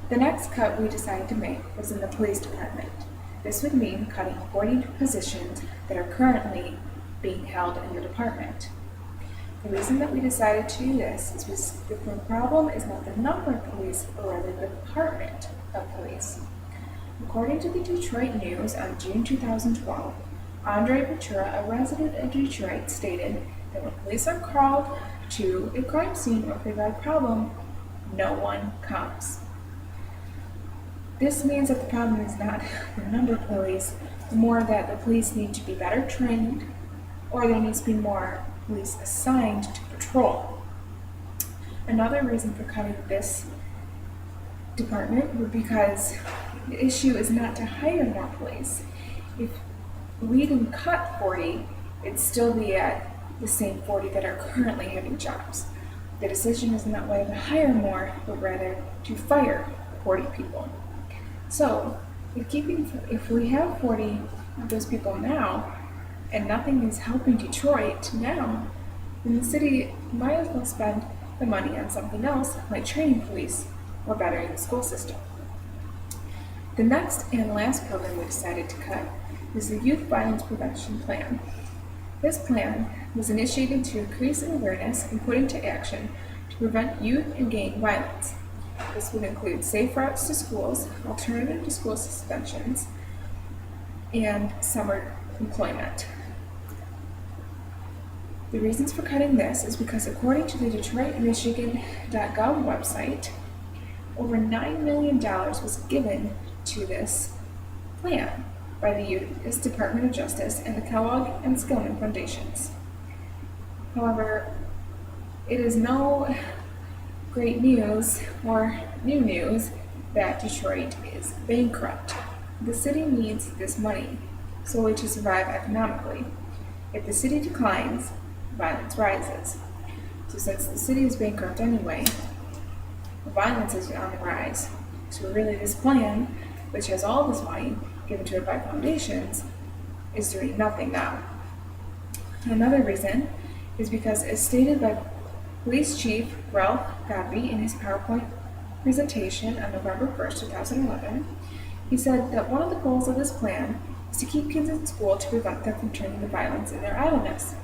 The next cut we decided to make was in the police department. This would mean cutting 40 positions that are currently being held in the department. The reason that we decided to do this is because the problem is not the number of police, but rather the department of police. According to the Detroit News on June 2012, Andre Ventura, a resident of Detroit, stated that when police are called to a crime scene or if they've got a problem, no one comes. This means that the problem is not the number of police, but more that the police need to be better trained or there needs to be more police assigned to patrol. Another reason for cutting this department would be because the issue is not to hire more police. If we didn't cut 40, it'd still be at the same 40 that are currently having jobs. The decision is not whether to hire more, but rather to fire 40 people. So, if we have 40 of those people now, and nothing is helping Detroit now, then the city might as well spend the money on something else, like training police or bettering the school system. The next and last program we decided to cut is the Youth Violence Prevention Plan. This plan was initiated to increase awareness and put into action to prevent youth and gang violence. This would include safe routes to schools, alternative to school suspensions, and summer employment. The reasons for cutting this is because according to the DetroitMichigan.gov website, over $9 million was given to this plan by the U.S. Department of Justice and the Kellogg and Skillman Foundations. However, it is no great news or new news that Detroit is bankrupt. The city needs this money solely to survive economically. If the city declines, violence rises. So since the city is bankrupt anyway, the violence is on the rise. So really this plan, which has all this money given to it by foundations, is doing nothing now. Another reason is because, as stated by Police Chief Ralph Godby in his PowerPoint presentation on November 1st, 2011, he said that one of the goals of this plan is to keep kids in school to prevent them from turning to violence in their idleness.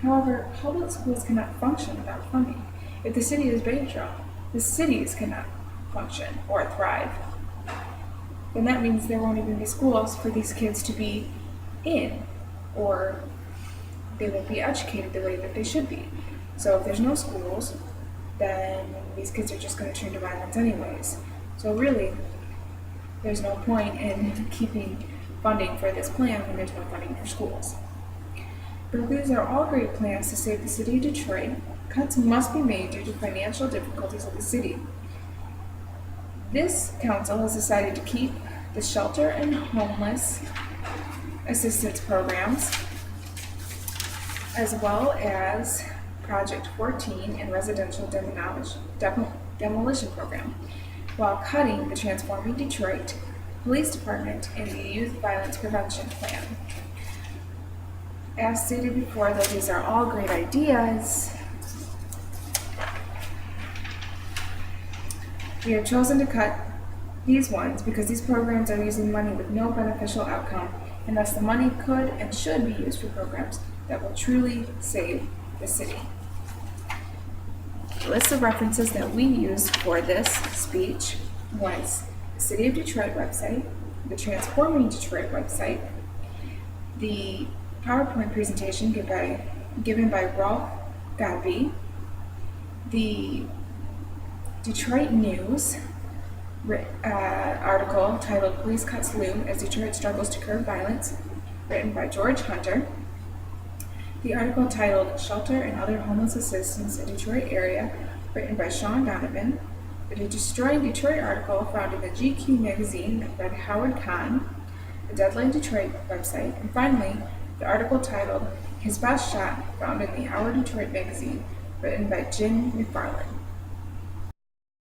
However, public schools cannot function without funding. If the city is bankrupt, the cities cannot function or thrive. Then that means there won't even be schools for these kids to be in, or they won't be educated the way that they should be. So if there's no schools, then these kids are just going to turn to violence anyways. So really, there's no point in keeping funding for this plan when there's no funding for schools. But these are all great plans to save the city of Detroit. Cuts must be made due to financial difficulties of the city. This council has decided to keep the shelter and homeless assistance programs, as well as Project 14 and residential demolition program, while cutting the Transforming Detroit Police Department and the Youth Violence Prevention Plan. As stated before, though these are all great ideas, we have chosen to cut these ones because these programs are using money with no beneficial outcome, and thus the money could and should be used for programs that will truly save the city. The list of references that we used for this speech was the City of Detroit website, the Transforming Detroit website, the PowerPoint presentation given by Ralph Godby, the Detroit News article titled Police Cuts Loom as Detroit Struggles to Curb Violence, written by George Hunter, the article titled Shelter and Other Homeless Assistance in Detroit Area, written by Sean Donovan, the Destroying Detroit article found in the GQ magazine by Howard Kahn, the Deadline Detroit website, and finally, the article titled His Best Shot, found in the Hour Detroit magazine, written by Jim McFarland.